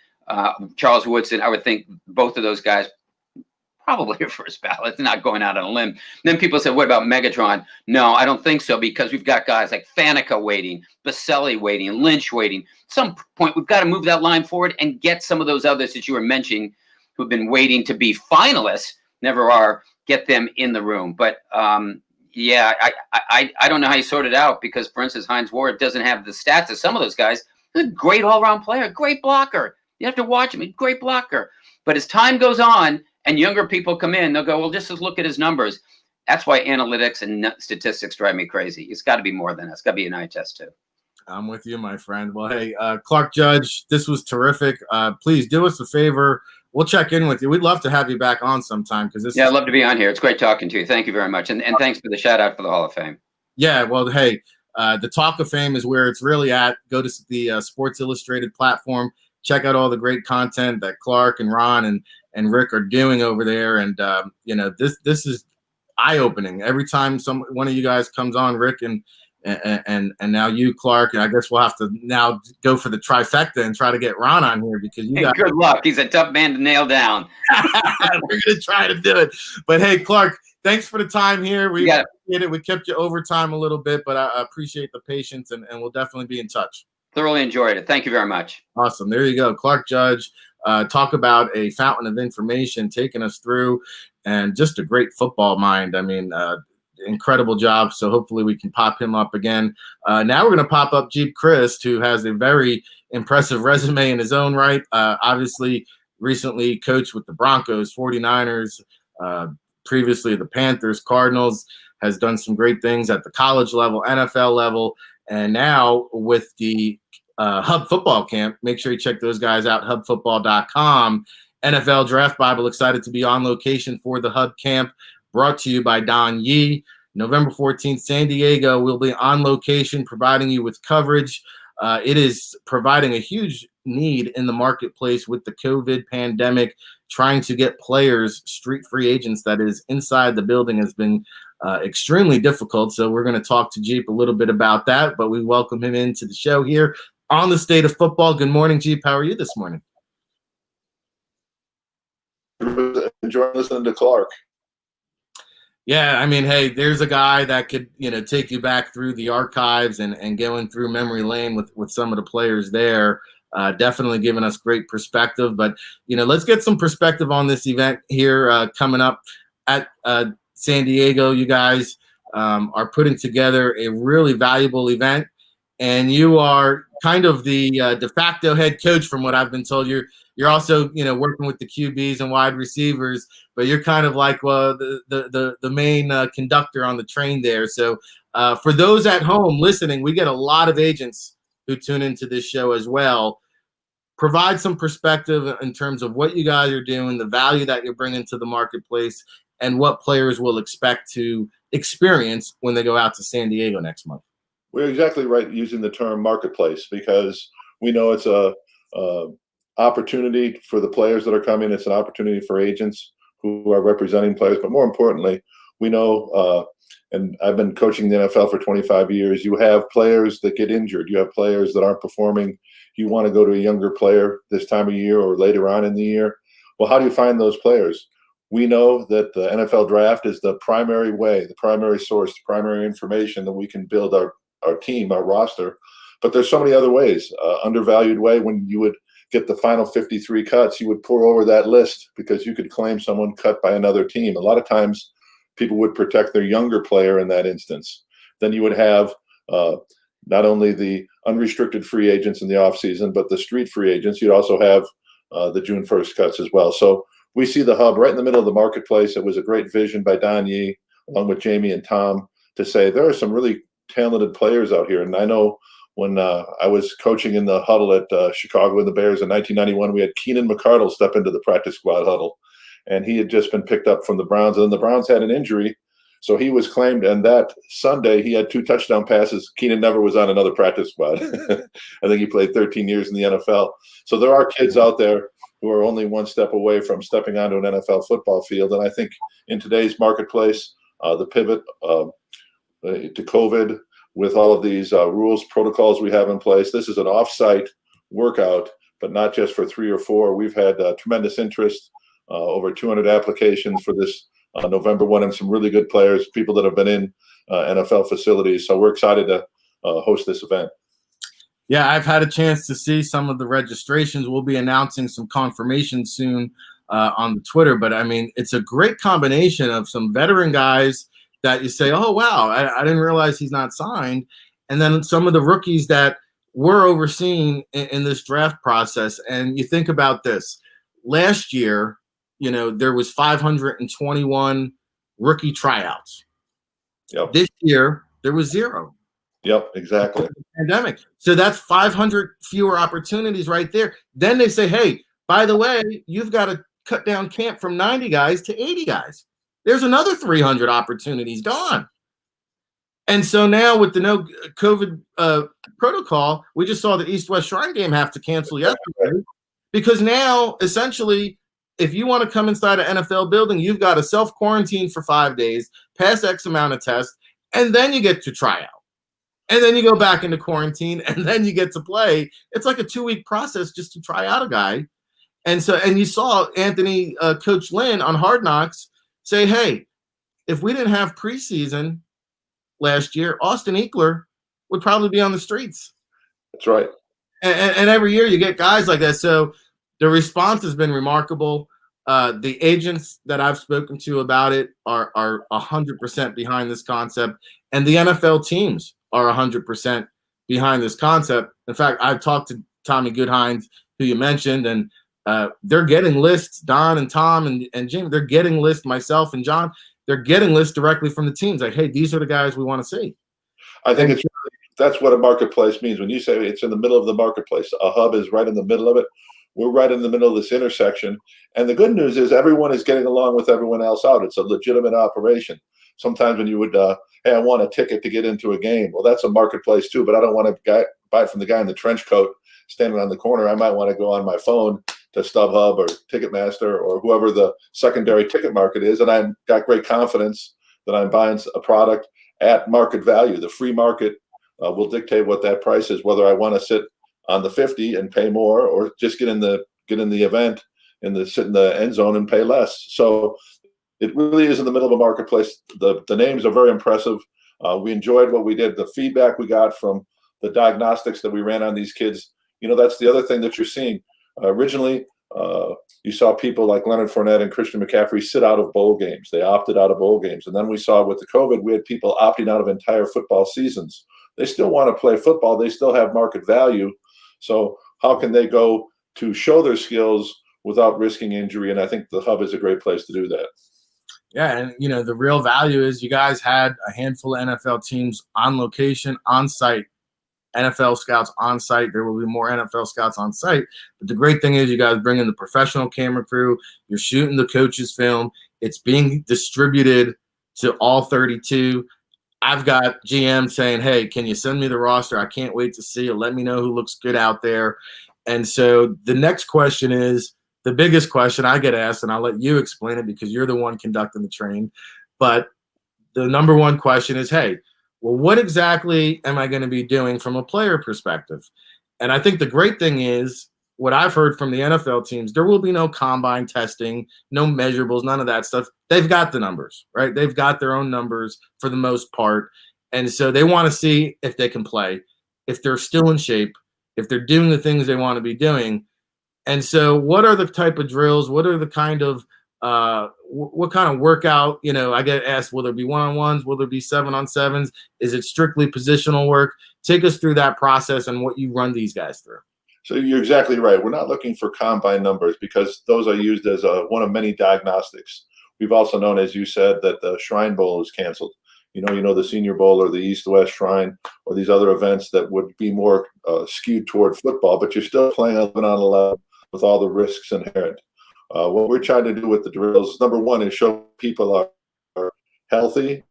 Charles Woodson. I would think both of those guys probably are first ballot. Not going out on a limb. Then people say, what about Megatron? No, I don't think so, because we've got guys like Faneca waiting, Baselli waiting, Lynch waiting. At some point, we've got to move that line forward and get some of those others that you were mentioning who've been waiting to be finalists never are, get them in the room. But yeah, I don't know how you sort it out, because, for instance, Hines Ward doesn't have the stats of some of those guys. He's a great all-around player, great blocker. You have to watch him. He's a great blocker. But as time goes on and younger people come in, they'll go, well, just look at his numbers. That's why analytics and statistics drive me crazy. It's got to be more than that. It's got to be an eye test too. I'm with you, my friend. Well, hey, Clark Judge, this was terrific. Please do us a favor. We'll check in with you. We'd love to have you back on sometime, because I'd love to be on here. It's great talking to you. Thank you very much, and thanks for the shout out for the Hall of Fame. Yeah, well, hey, the Talk of Fame is where it's really at. Go to the Sports Illustrated platform. Check out all the great content that Clark and Ron and Rick are doing over there. And this is eye-opening. Every time one of you guys comes on, Rick and now you, Clark, and I guess we'll have to now go for the trifecta and try to get Ron on here, because good luck. He's a tough man to nail down. We're gonna try to do it. But hey, Clark, thanks for the time here. We appreciate it. We kept you overtime a little bit, but I appreciate the patience, and we'll definitely be in touch. Thoroughly enjoyed it. Thank you very much. Awesome. There you go. Clark Judge, talk about a fountain of information, taking us through, and just a great football mind. I mean, incredible job. So hopefully we can pop him up again. Now we're going to pop up Jeep Chryst, who has a very impressive resume in his own right. Obviously, recently coached with the Broncos, 49ers, previously the Panthers, Cardinals, has done some great things at the college level, NFL level, and now with the Hub Football Camp. Make sure you check those guys out, hubfootball.com. NFL Draft Bible, excited to be on location for the Hub Camp, brought to you by Don Yee. November 14th, San Diego will be on location, providing you with coverage. It is providing a huge need in the marketplace with the COVID pandemic. Trying to get players, street free agents, that is, inside the building has been extremely difficult. So we're going to talk to Jeep a little bit about that, but we welcome him into the show here on the State of Football. Good morning, Jeep. How are you this morning? Enjoying listening to Clark. Yeah, I mean, hey, there's a guy that could, take you back through the archives and going through memory lane with some of the players there. Definitely giving us great perspective. But, let's get some perspective on this event here coming up at San Diego. You guys are putting together a really valuable event, and you are kind of the de facto head coach, from what I've been told. You're also, working with the QBs and wide receivers, but you're kind of like the main conductor on the train there. So for those at home listening, we get a lot of agents who tune into this show as well. Provide some perspective in terms of what you guys are doing, the value that you're bringing to the marketplace, and what players will expect to experience when they go out to San Diego next month. We're exactly right using the term marketplace, because we know it's a opportunity for the players that are coming. It's an opportunity for agents who are representing players. But more importantly, we know, and I've been coaching the NFL for 25 years, you have players that get injured. You have players that aren't performing. You want to go to a younger player this time of year or later on in the year. Well, how do you find those players? We know that the NFL draft is the primary way, the primary source, the primary information that we can build our team, our roster. But there's so many other ways. Undervalued way, when you would get the final 53 cuts, you would pour over that list because you could claim someone cut by another team. A lot of times people would protect their younger player in that instance. Then you would have not only the unrestricted free agents in the offseason, but the street free agents. You'd also have the June 1st cuts as well. So we see the hub right in the middle of the marketplace. It was a great vision by Don Yee, along with Jamie and Tom, to say there are some really talented players out here. And I know when I was coaching in the huddle at Chicago and the Bears in 1991, we had Keenan McCardle step into the practice squad huddle. And he had just been picked up from the Browns. And then the Browns had an injury, so he was claimed. And that Sunday, he had 2 touchdown passes. Keenan never was on another practice squad. I think he played 13 years in the NFL. So there are kids out there who are only one step away from stepping onto an NFL football field. And I think in today's marketplace, the pivot to COVID, with all of these rules, protocols we have in place, this is an off-site workout, but not just for 3 or 4. We've had tremendous interest, over 200 applications for this November 1, and some really good players, people that have been in NFL facilities. So we're excited to host this event. Yeah, I've had a chance to see some of the registrations. We'll be announcing some confirmation soon on the Twitter. But I mean, it's a great combination of some veteran guys that you say, oh, wow, I didn't realize he's not signed. And then some of the rookies that were overseen in this draft process. And you think about this. Last year, you know, there was 521 rookie tryouts. Yep. This year, there was 0. Yep, exactly. Pandemic. So that's 500 fewer opportunities right there. Then they say, hey, by the way, you've got to cut down camp from 90 guys to 80 guys. There's another 300 opportunities gone. And so now with the no COVID protocol, we just saw the East-West Shrine game have to cancel yesterday because now essentially if you want to come inside an NFL building, you've got to self-quarantine for 5 days, pass X amount of tests, and then you get to try out. And then you go back into quarantine, and then you get to play. It's like a 2-week process just to try out a guy. And so, and you saw Anthony, Coach Lynn on Hard Knocks say, hey, if we didn't have preseason last year, Austin Eckler would probably be on the streets. That's right. And every year you get guys like that. So the response has been remarkable. The agents that I've spoken to about it are 100% behind this concept. And the NFL teams are 100% behind this concept. In fact, I've talked to Tommy Goodhines, who you mentioned, and they're getting lists, Don and Tom and Jim, they're getting lists, myself and John, they're getting lists directly from the teams. Like, hey, these are the guys we want to see. I think that's what a marketplace means. When you say it's in the middle of the marketplace, a hub is right in the middle of it. We're right in the middle of this intersection. And the good news is everyone is getting along with everyone else out. It's a legitimate operation. Sometimes when you would, hey, I want a ticket to get into a game. Well, that's a marketplace too, but I don't want to buy it from the guy in the trench coat standing on the corner. I might want to go on my phone to StubHub or Ticketmaster or whoever the secondary ticket market is. And I've got great confidence that I'm buying a product at market value. The free market will dictate what that price is, whether I want to sit on the 50 and pay more or just get in the event and sit in the end zone and pay less. So it really is in the middle of a marketplace. The names are very impressive. We enjoyed what we did. The feedback we got from the diagnostics that we ran on these kids, you know, that's the other thing that you're seeing. Originally, you saw people like Leonard Fournette and Christian McCaffrey sit out of bowl games. They opted out of bowl games. And then we saw with the COVID, we had people opting out of entire football seasons. They still want to play football. They still have market value. So how can they go to show their skills without risking injury? And I think the hub is a great place to do that. Yeah, and you know, the real value is you guys had a handful of NFL teams on location, on site, NFL scouts on site. There will be more NFL scouts on site. But the great thing is you guys bring in the professional camera crew. You're shooting the coaches' film. It's being distributed to all 32. I've got GM saying, hey, can you send me the roster? I can't wait to see it. Let me know who looks good out there. And so the next question is the biggest question I get asked, and I'll let you explain it because you're the one conducting the train. But the number one question is, hey, well, what exactly am I going to be doing from a player perspective? And I think the great thing is what I've heard from the NFL teams, there will be no combine testing, no measurables, none of that stuff. They've got the numbers, right? They've got their own numbers for the most part. And so they want to see if they can play, if they're still in shape, if they're doing the things they want to be doing. And so what are the type of drills? What are the kind of what kind of workout? You know, I get asked, will there be one-on-ones? Will there be 7-on-7s? Is it strictly positional work? Take us through that process and what you run these guys through. So you're exactly right. We're not looking for combine numbers because those are used as one of many diagnostics. We've also known, as you said, that the Shrine Bowl is canceled. You know, the Senior Bowl or the East-West Shrine or these other events that would be more skewed toward football, but you're still playing 11-on-11 with all the risks inherent. What we're trying to do with the drills, number one, is show people are healthy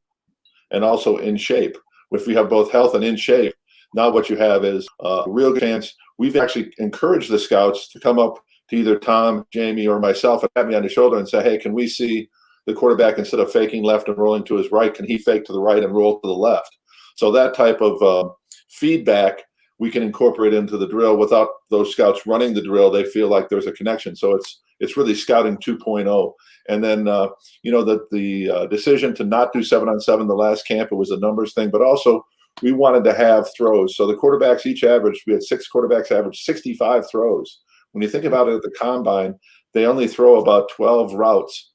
and also in shape. If we have both health and in shape, now what you have is a real chance. We've actually encouraged the scouts to come up to either Tom, Jamie, or myself and pat me on the shoulder and say, hey, can we see the quarterback instead of faking left and rolling to his right? Can he fake to the right and roll to the left? So that type of feedback we can incorporate into the drill without those scouts running the drill. They feel like there's a connection. So it's really scouting 2.0. And then, the decision to not do 7-on-7 the last camp, it was a numbers thing, but also we wanted to have throws. So the quarterbacks each averaged, we had 6 quarterbacks average 65 throws. When you think about it at the combine, they only throw about 12 routes,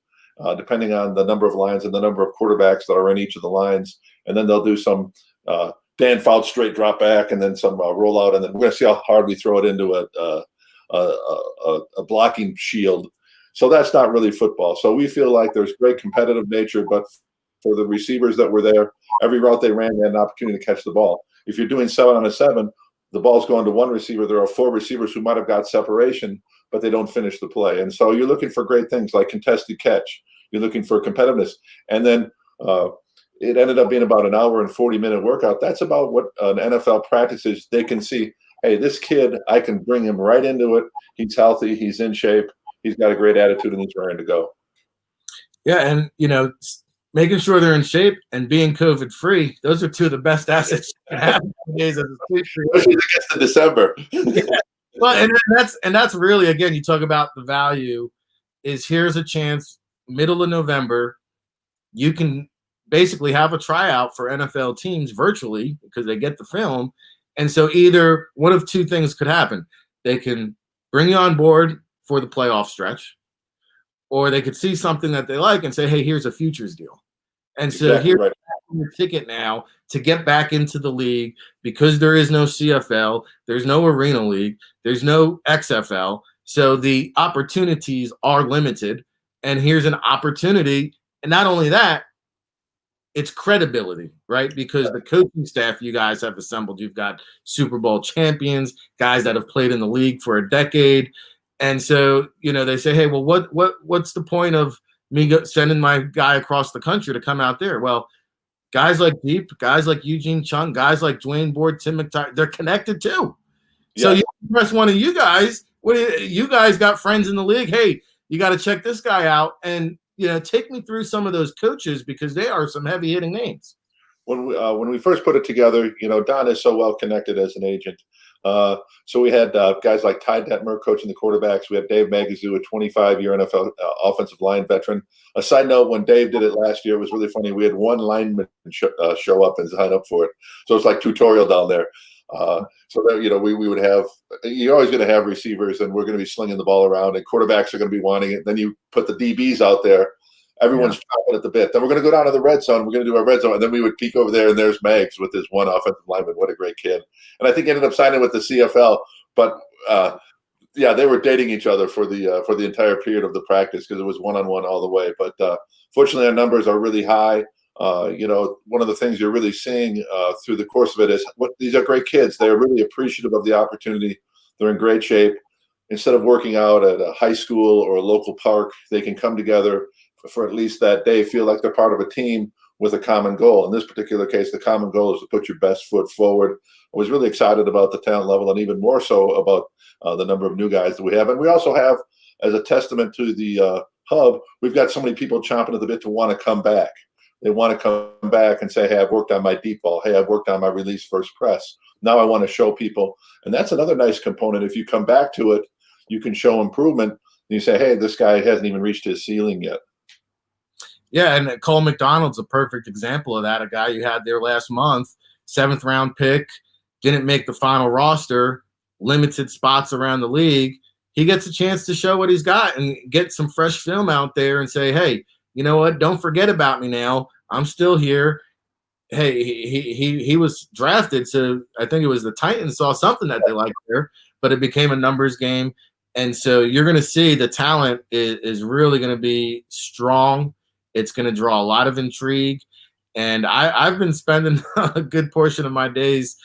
depending on the number of lines and the number of quarterbacks that are in each of the lines. And then they'll do some Dan Fouts straight drop back, and then some rollout, and then we're going to see how hard we throw it into a blocking shield. So that's not really football. So we feel like there's great competitive nature, but for the receivers that were there, every route they ran, they had an opportunity to catch the ball. If you're doing 7-on-7, the ball's going to one receiver. There are 4 receivers who might have got separation, but they don't finish the play. And so you're looking for great things like contested catch. You're looking for competitiveness. And then it ended up being about an hour and 40-minute workout. That's about what an NFL practices. They can see, hey, this kid, I can bring him right into it. He's healthy. He's in shape. He's got a great attitude, and he's ready to go. Yeah, and, making sure they're in shape and being COVID-free, those are 2 of the best assets you can have nowadays as a street free. Especially against the December. Yeah. Well, and that's really, again, you talk about the value is here's a chance, middle of November, you can basically have a tryout for NFL teams virtually because they get the film. And so either one of 2 things could happen. They can bring you on board for the playoff stretch, or they could see something that they like and say, hey, here's a futures deal. And so Exactly here's right. your ticket now to get back into the league because there is no CFL, there's no Arena League, there's no XFL. So the opportunities are limited. And here's an opportunity. And not only that, it's credibility, right? Because the coaching staff you guys have assembled, you've got Super Bowl champions, guys that have played in the league for a decade. And so, they say, hey, well, what's the point of me sending my guy across the country to come out there? Well, guys like Jeep, guys like Eugene Chung, guys like Dwayne Board, Tim McTire, they're connected too. Yeah. So you press one of you guys, you guys got friends in the league. Hey, you got to check this guy out. And, take me through some of those coaches because they are some heavy hitting names. When we first put it together, Don is so well connected as an agent. So we had guys like Ty Detmer coaching the quarterbacks. We had Dave Magazoo, a 25-year NFL offensive line veteran. A side note, when Dave did it last year, it was really funny. We had one lineman show up and sign up for it. So it's like tutorial down there. So that, we would have – you're always going to have receivers, and we're going to be slinging the ball around, and quarterbacks are going to be wanting it. Then you put the DBs out there. Everyone's chopping at the bit. Then we're going to go down to the red zone. We're going to do our red zone. And then we would peek over there, and there's Mags with his one offensive lineman. What a great kid. And I think he ended up signing with the CFL. But, they were dating each other for the entire period of the practice because it was one-on-one all the way. But fortunately, our numbers are really high. One of the things you're really seeing through the course of it is these are great kids. They're really appreciative of the opportunity. They're in great shape. Instead of working out at a high school or a local park, they can come together for at least that day, feel like they're part of a team with a common goal. In this particular case, the common goal is to put your best foot forward. I was really excited about the talent level and even more so about the number of new guys that we have. And we also have, as a testament to the hub, we've got so many people chomping at the bit to want to come back. They want to come back and say, hey, I've worked on my deep ball. Hey, I've worked on my release first press. Now I want to show people. And that's another nice component. If you come back to it, you can show improvement. And you say, hey, this guy hasn't even reached his ceiling yet. Yeah, and Cole McDonald's a perfect example of that. A guy you had there last month, 7th round pick, didn't make the final roster, limited spots around the league. He gets a chance to show what he's got and get some fresh film out there and say, hey, you know what? Don't forget about me now. I'm still here. Hey, he was drafted, so I think it was the Titans saw something that they liked there, but it became a numbers game. And so you're going to see the talent is really going to be strong. It's going to draw a lot of intrigue. And I've been spending a good portion of my days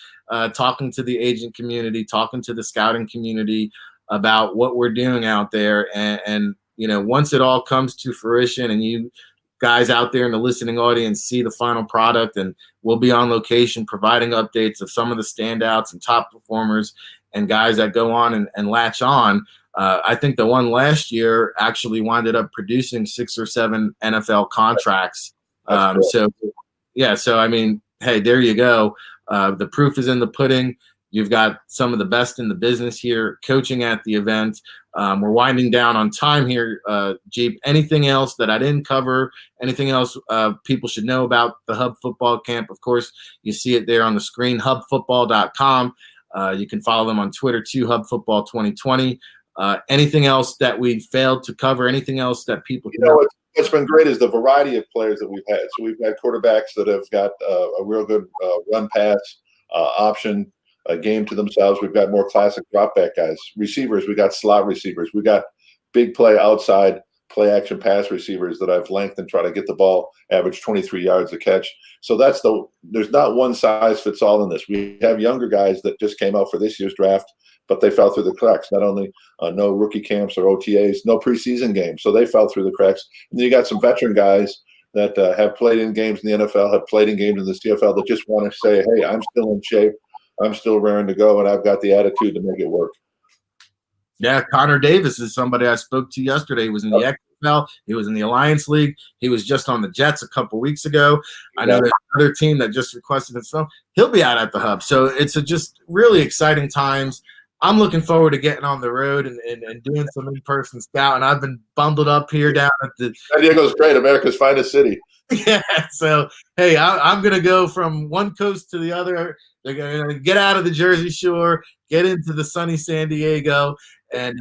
talking to the agent community, talking to the scouting community about what we're doing out there. And once it all comes to fruition and you guys out there in the listening audience see the final product, and we'll be on location providing updates of some of the standouts and top performers and guys that go on and latch on. I think the one last year actually winded up producing 6 or 7 NFL contracts. So I mean, hey, there you go. The proof is in the pudding. You've got some of the best in the business here coaching at the event. We're winding down on time here, Jeep. Anything else that I didn't cover? Anything else people should know about the Hub Football Camp? Of course, you see it there on the screen, hubfootball.com. You can follow them on Twitter too, Hub Football 2020. Anything else that we failed to cover? Anything else that people You know, what's been great is the variety of players that we've had. So we've had quarterbacks that have got a real good run pass option game to themselves. We've got more classic drop back guys. Receivers, we got slot receivers. We got big play outside play action pass receivers that I've lengthened and try to get the ball average 23 yards a catch. So there's not one size fits all in this. We have younger guys that just came out for this year's draft, but they fell through the cracks. Not only no rookie camps or OTAs, no preseason games. So they fell through the cracks. And then you got some veteran guys that have played in games in the NFL, have played in games in the CFL that just want to say, hey, I'm still in shape. I'm still raring to go, and I've got the attitude to make it work. Yeah, Connor Davis is somebody I spoke to yesterday. He was in the XFL. He was in the Alliance League. He was just on the Jets a couple weeks ago. I know there's another team that just requested his phone. He'll be out at the Hub. So it's just really exciting times. I'm looking forward to getting on the road and doing some in-person scouting. I've been bundled up here down at the – San Diego's great, America's finest city. Yeah, so, hey, I'm going to go from one coast to the other. They're going to get out of the Jersey Shore, get into the sunny San Diego, and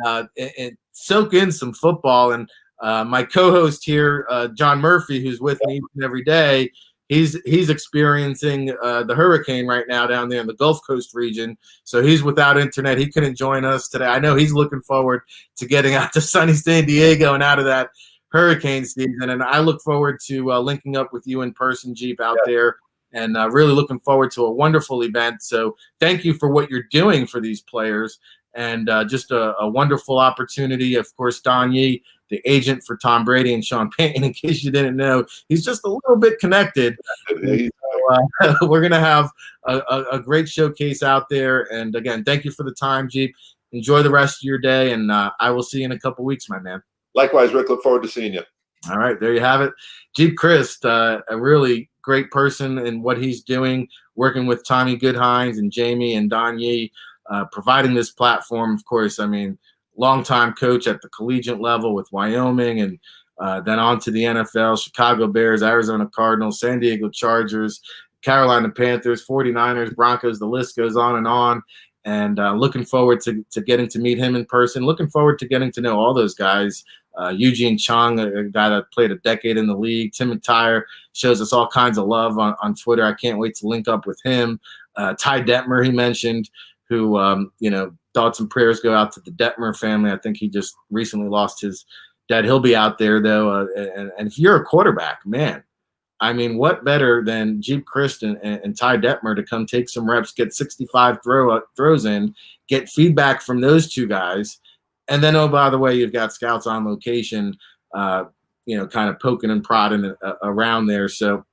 soak in some football. And my co-host here, John Murphy, who's with me every day, he's experiencing the hurricane right now down there in the Gulf Coast region. So he's without internet. He couldn't join us today. I know he's looking forward to getting out to sunny San Diego and out of that hurricane season. And I look forward to linking up with you in person, Jeep, out there. And really looking forward to a wonderful event. So thank you for what you're doing for these players. And just a wonderful opportunity. Of course, Don Yee, the agent for Tom Brady and Sean Payton, in case you didn't know, he's just a little bit connected. So, we're going to have a great showcase out there. And, again, thank you for the time, Jeep. Enjoy the rest of your day, and I will see you in a couple weeks, my man. Likewise, Rick. Look forward to seeing you. All right, there you have it. Jeep Chryst, a really great person in what he's doing, working with Tommy Goodhines and Jamie and Don Yee, providing this platform. Of course, I mean, longtime coach at the collegiate level with Wyoming, and then on to the NFL, Chicago Bears, Arizona Cardinals, San Diego Chargers, Carolina Panthers, 49ers, Broncos, the list goes on. And looking forward to getting to meet him in person. Looking forward to getting to know all those guys. Eugene Chung, a guy that played a decade in the league. Tim McTire shows us all kinds of love on Twitter. I can't wait to link up with him. Ty Detmer, he mentioned, who, thoughts and prayers go out to the Detmer family. I think he just recently lost his dad. He'll be out there, though. And if you're a quarterback, man, I mean, what better than Jeep Chryst and Ty Detmer to come take some reps, get 65 throws in, get feedback from those two guys. And then, oh, by the way, you've got scouts on location, kind of poking and prodding around there. So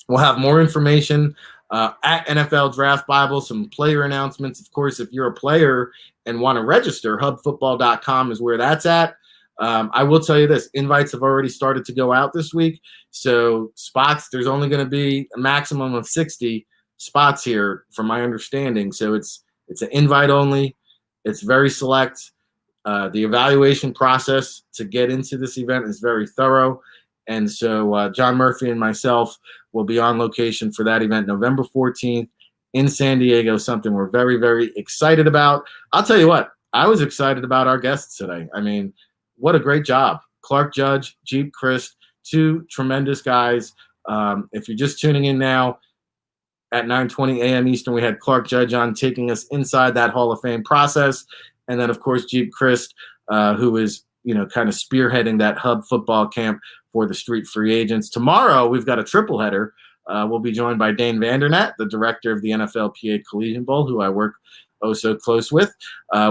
we'll have more information at NFL Draft Bible, some player announcements. Of course, if you're a player and want to register, hubfootball.com is where that's at. I will tell you this, invites have already started to go out this week. So spots, there's only going to be a maximum of 60 spots here from my understanding. So it's an invite only. It's very select. The evaluation process to get into this event is very thorough. And so John Murphy and myself will be on location for that event November 14th in San Diego, something we're very, very excited about. I'll tell you what, I was excited about our guests today. I mean, what a great job. Clark Judge, Jeep Chryst, two tremendous guys. If you're just tuning in now, at 9:20 a.m. Eastern, we had Clark Judge on taking us inside that Hall of Fame process. And then, of course, Jeep Chryst, who is, kind of spearheading that hub football camp for the street free agents. Tomorrow, we've got a triple header. We'll be joined by Dane Vandernat, the director of the NFLPA Collegiate Bowl, who I work so close with.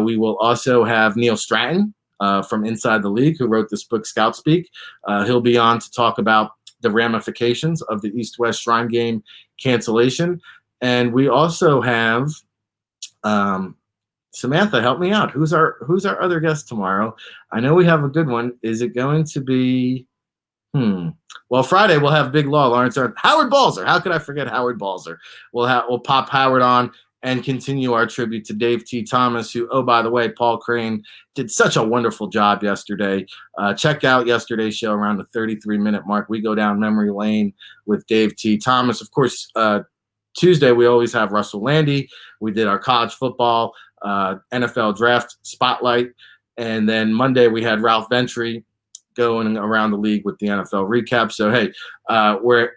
We will also have Neil Stratton from Inside the League, who wrote this book, Scout Speak. He'll be on to talk about the ramifications of the East-West Shrine game cancellation. And we also have Samantha, help me out. Who's our other guest tomorrow? I know we have a good one. Is it going to be Well, Friday we'll have Big Law, Lawrence Howard Balzer. How could I forget Howard Balzer? We'll pop Howard on and continue our tribute to Dave T. Thomas, who, oh, by the way, Paul Crane did such a wonderful job yesterday. Check out yesterday's show around the 33-minute mark. We go down memory lane with Dave T. Thomas. Of course, Tuesday we always have Russell Landy. We did our college football NFL draft spotlight. And then Monday we had Ralph Ventry going around the league with the NFL recap. So, hey,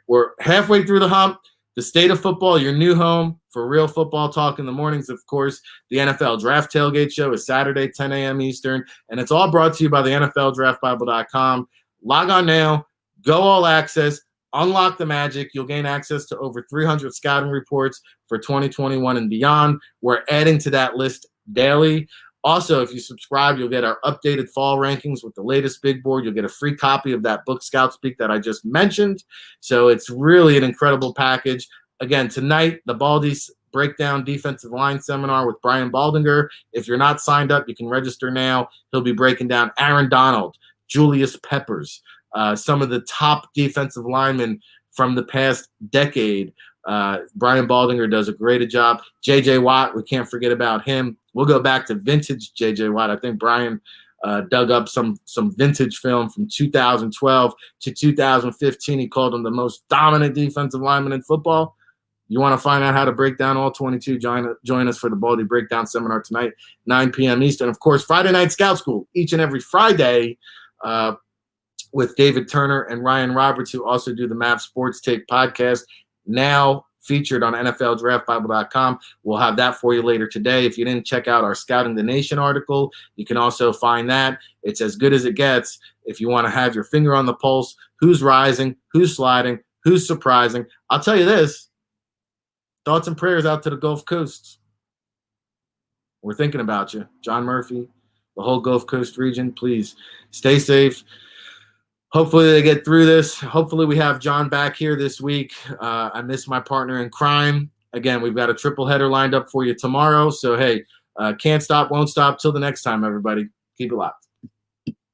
we're halfway through the hump. The State of Football, your new home for real football talk in the mornings. Of course, the NFL Draft Tailgate Show is Saturday, 10 a.m. Eastern, and it's all brought to you by the NFLDraftBible.com. Log on now, go all access, unlock the magic. You'll gain access to over 300 scouting reports for 2021 and beyond. We're adding to that list daily. Also, if you subscribe, you'll get our updated fall rankings with the latest big board. You'll get a free copy of that book, Scout Speak, that I just mentioned. So it's really an incredible package. Again, tonight, the Baldy's Breakdown Defensive Line Seminar with Brian Baldinger. If you're not signed up, you can register now. He'll be breaking down Aaron Donald, Julius Peppers, some of the top defensive linemen from the past decade. Brian Baldinger does a great job. J.J. Watt, we can't forget about him. We'll go back to vintage J.J. Watt. I think Brian dug up some vintage film from 2012 to 2015. He called him the most dominant defensive lineman in football. You want to find out how to break down all 22, join us for the Baldy Breakdown Seminar tonight, 9 p.m. Eastern. Of course, Friday Night Scout School, each and every Friday with David Turner and Ryan Roberts, who also do the Mav Sports Take podcast, now featured on NFLDraftBible.com. We'll have that for you later today. If you didn't check out our Scouting the Nation article, you can also find that. It's as good as it gets if you want to have your finger on the pulse. Who's rising? Who's sliding? Who's surprising? I'll tell you this. Thoughts and prayers out to the Gulf Coast. We're thinking about you. John Murphy, the whole Gulf Coast region. Please stay safe. Hopefully they get through this. Hopefully we have John back here this week. I miss my partner in crime. Again, we've got a triple header lined up for you tomorrow. So, hey, can't stop, won't stop. Till the next time, everybody. Keep it locked.